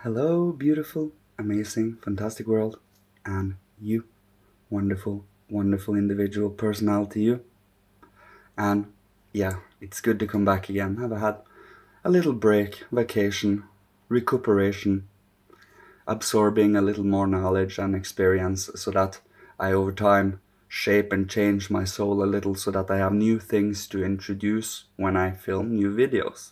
Hello, beautiful, amazing, fantastic world, and you, wonderful, wonderful individual personality, you. And yeah, it's good to come back again. I've had a little break, vacation, recuperation, absorbing a little more knowledge and experience so that I, over time, shape and change my soul a little so that I have new things to introduce when I film new videos.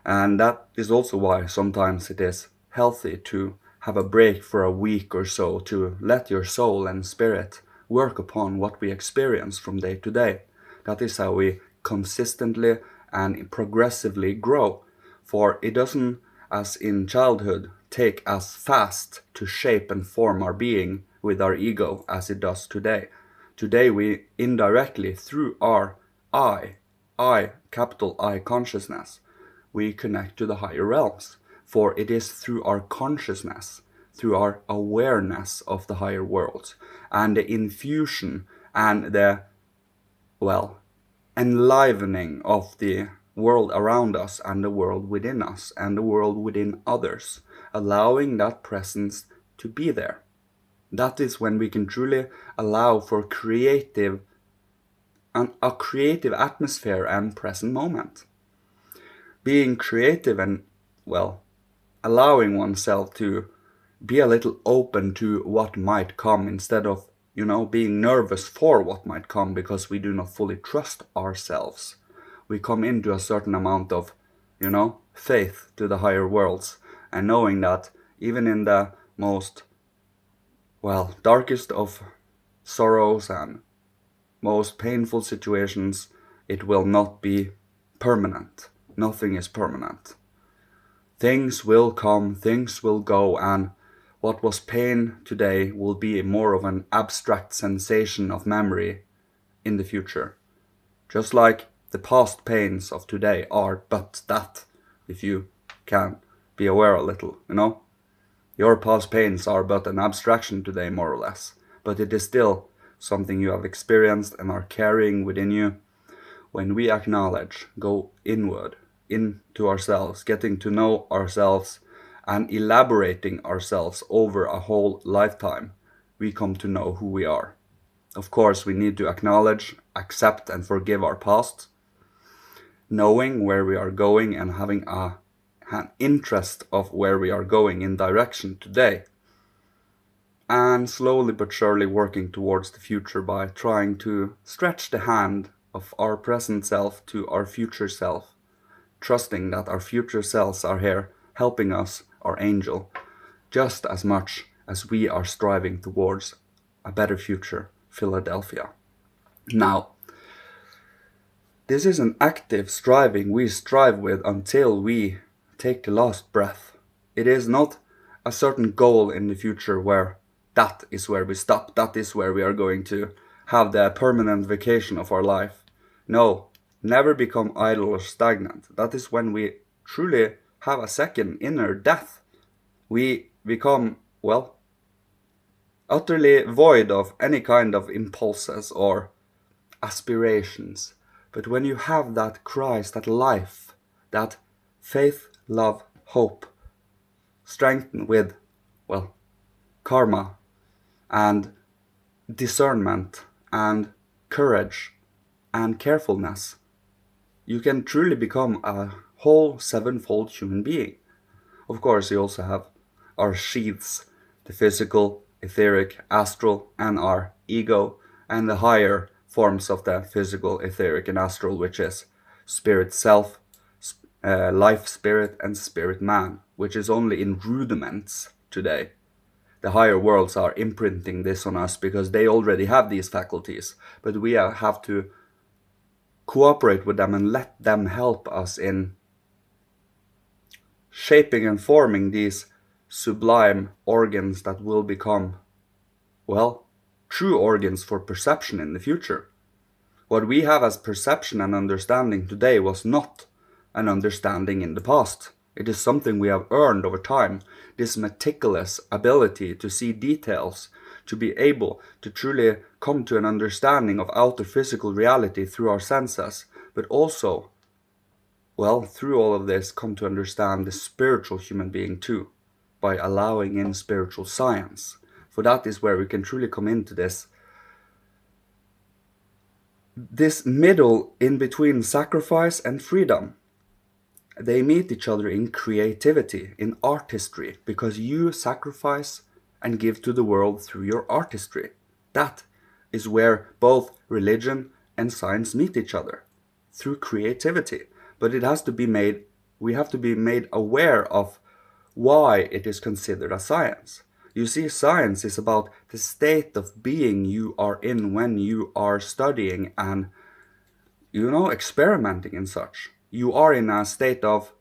And that is also why sometimes it is healthy to have a break for a week or so to let your soul and spirit work upon what we experience from day to day. That is how we consistently and progressively grow. For it doesn't, as in childhood, take as fast to shape and form our being with our ego as it does today. Today we indirectly, through our capital I consciousness, we connect to the higher realms. For it is through our consciousness, through our awareness of the higher worlds, and the infusion and the, well, enlivening of the world around us and the world within us and the world within others, allowing that presence to be there. That is when we can truly allow for a creative atmosphere and present moment. Being creative and, well, allowing oneself to be a little open to what might come instead of, being nervous for what might come because we do not fully trust ourselves. We come into a certain amount of, faith to the higher worlds and knowing that even in the most, darkest of sorrows and most painful situations, it will not be permanent. Nothing is permanent. Things will come, things will go, and what was pain today will be more of an abstract sensation of memory in the future. Just like the past pains of today are but that, if you can be aware a little. Your past pains are but an abstraction today, more or less, but it is still something you have experienced and are carrying within you. When we acknowledge, go inward, into ourselves, getting to know ourselves and elaborating ourselves over a whole lifetime, we come to know who we are. Of course, we need to acknowledge, accept, and forgive our past, knowing where we are going and having an interest of where we are going in direction today, and slowly but surely working towards the future by trying to stretch the hand of our present self to our future self, trusting that our future selves are here helping us, our angel, just as much as we are striving towards a better future, Philadelphia. Now, this is an active striving we strive with until we take the last breath. It is not a certain goal in the future where that is where we stop, that is where we are going to have the permanent vacation of our life. No, never become idle or stagnant. That is when we truly have a second inner death. We become, utterly void of any kind of impulses or aspirations. But when you have that Christ, that life, that faith, love, hope, strengthened with, karma and discernment and courage and carefulness, you can truly become a whole sevenfold human being. Of course, you also have our sheaths, the physical, etheric, astral, and our ego, and the higher forms of the physical, etheric, and astral, which is spirit self, life spirit, and spirit man, which is only in rudiments today. The higher worlds are imprinting this on us because they already have these faculties, but we have to cooperate with them and let them help us in shaping and forming these sublime organs that will become, true organs for perception in the future. What we have as perception and understanding today was not an understanding in the past. It is something we have earned over time, this meticulous ability to see details, to be able to truly come to an understanding of outer physical reality through our senses, but also, through all of this, come to understand the spiritual human being too. by allowing in spiritual science. For that is where we can truly come into this middle in between sacrifice and freedom. They meet each other in creativity, in artistry, because you sacrifice and give to the world through your artistry. That is where both religion and science meet each other, through creativity. But it has to be made, we have to be made aware of why it is considered a science. You see, science is about the state of being you are in when you are studying and, experimenting and such. You are in a state of,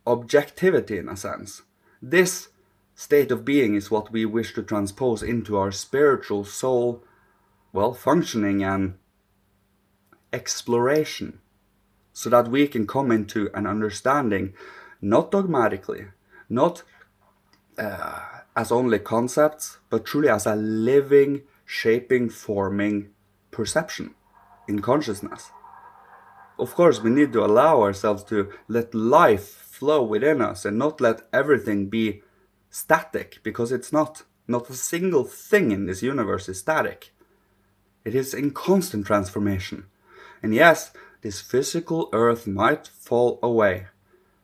objectivity in a sense. This state of being is what we wish to transpose into our spiritual soul, functioning and exploration, so that we can come into an understanding, not dogmatically, not as only concepts, but truly as a living, shaping, forming perception in consciousness. Of course, we need to allow ourselves to let life flow within us and not let everything be static, because it's not. Not a single thing in this universe is static. It is in constant transformation. And yes, this physical earth might fall away,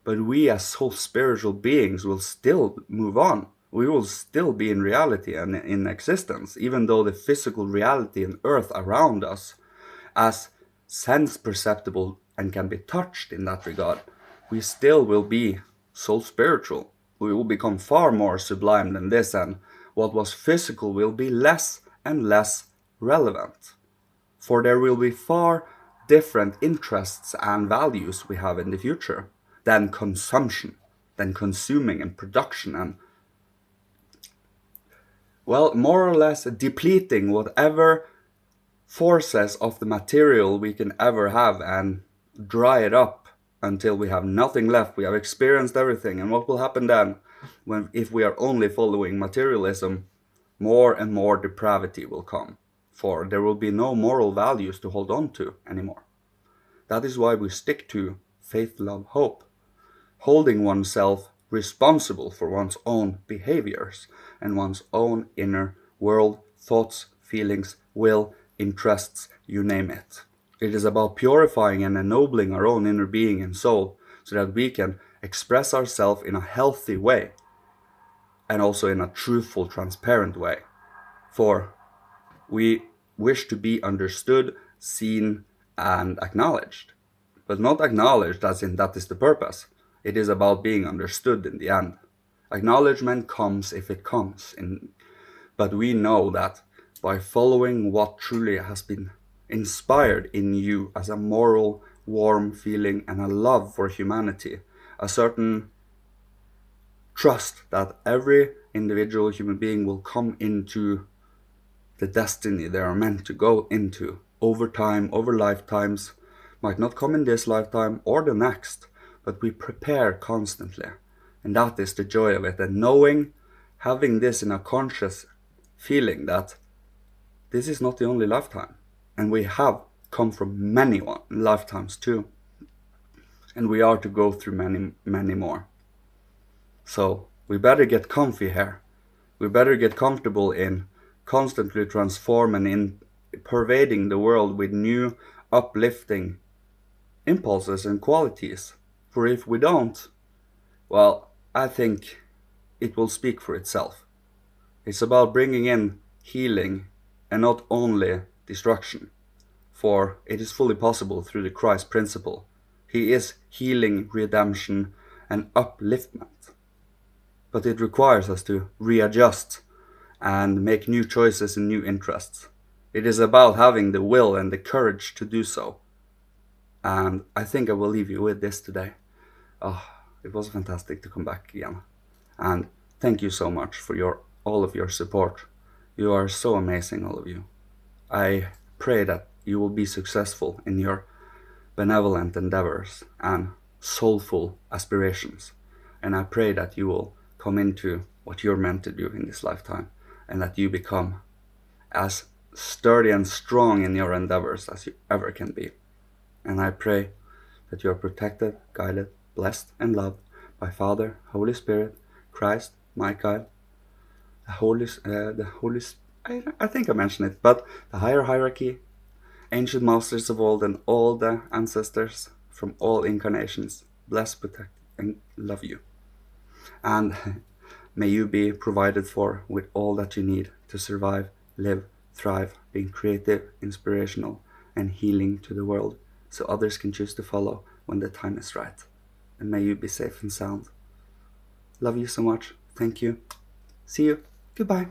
but we as soul spiritual beings will still move on. We will still be in reality and in existence, even though the physical reality and earth around us, as sense perceptible and can be touched in that regard, we still will be soul spiritual. We will become far more sublime than this, and what was physical will be less and less relevant. For there will be far different interests and values we have in the future than consumption, than consuming and production and, more or less depleting whatever forces of the material we can ever have and dry it up until we have nothing left. We have experienced everything. And what will happen then, if we are only following materialism? More and more depravity will come, for there will be no moral values to hold on to anymore. That is why we stick to faith, love, hope, holding oneself responsible for one's own behaviors and one's own inner world, thoughts, feelings, will, interests, you name it. It is about purifying and ennobling our own inner being and soul so that we can express ourselves in a healthy way and also in a truthful, transparent way. For we wish to be understood, seen, and acknowledged. But not acknowledged as in that is the purpose. It is about being understood in the end. Acknowledgement comes if it comes. But we know that by following what truly has been inspired in you as a moral, warm feeling and a love for humanity, a certain trust that every individual human being will come into the destiny they are meant to go into over time, over lifetimes, might not come in this lifetime or the next, but we prepare constantly. And that is the joy of it. And knowing, having this in a conscious feeling that this is not the only lifetime. And we have come from many lifetimes too. And we are to go through many, many more. So we better get comfy here. We better get comfortable in constantly transforming, in pervading the world with new, uplifting impulses and qualities. For if we don't, I think it will speak for itself. It's about bringing in healing and not only destruction. For it is fully possible through the Christ principle. He is healing, redemption, and upliftment. But it requires us to readjust and make new choices and new interests. It is about having the will and the courage to do so. And I think I will leave you with this today. It was fantastic to come back again. And thank you so much for all of your support. You are so amazing, all of you. I pray that you will be successful in your benevolent endeavors and soulful aspirations. And I pray that you will come into what you're meant to do in this lifetime, and that you become as sturdy and strong in your endeavors as you ever can be. And I pray that you are protected, guided, blessed, and loved by Father, Holy Spirit, Christ, my guide, I think I mentioned it, but the higher hierarchy, ancient masters of old, and all the ancestors from all incarnations, bless, protect, and love you. And may you be provided for with all that you need to survive, live, thrive, being creative, inspirational, and healing to the world, so others can choose to follow when the time is right. And may you be safe and sound. Love you so much. Thank you. See you. Goodbye.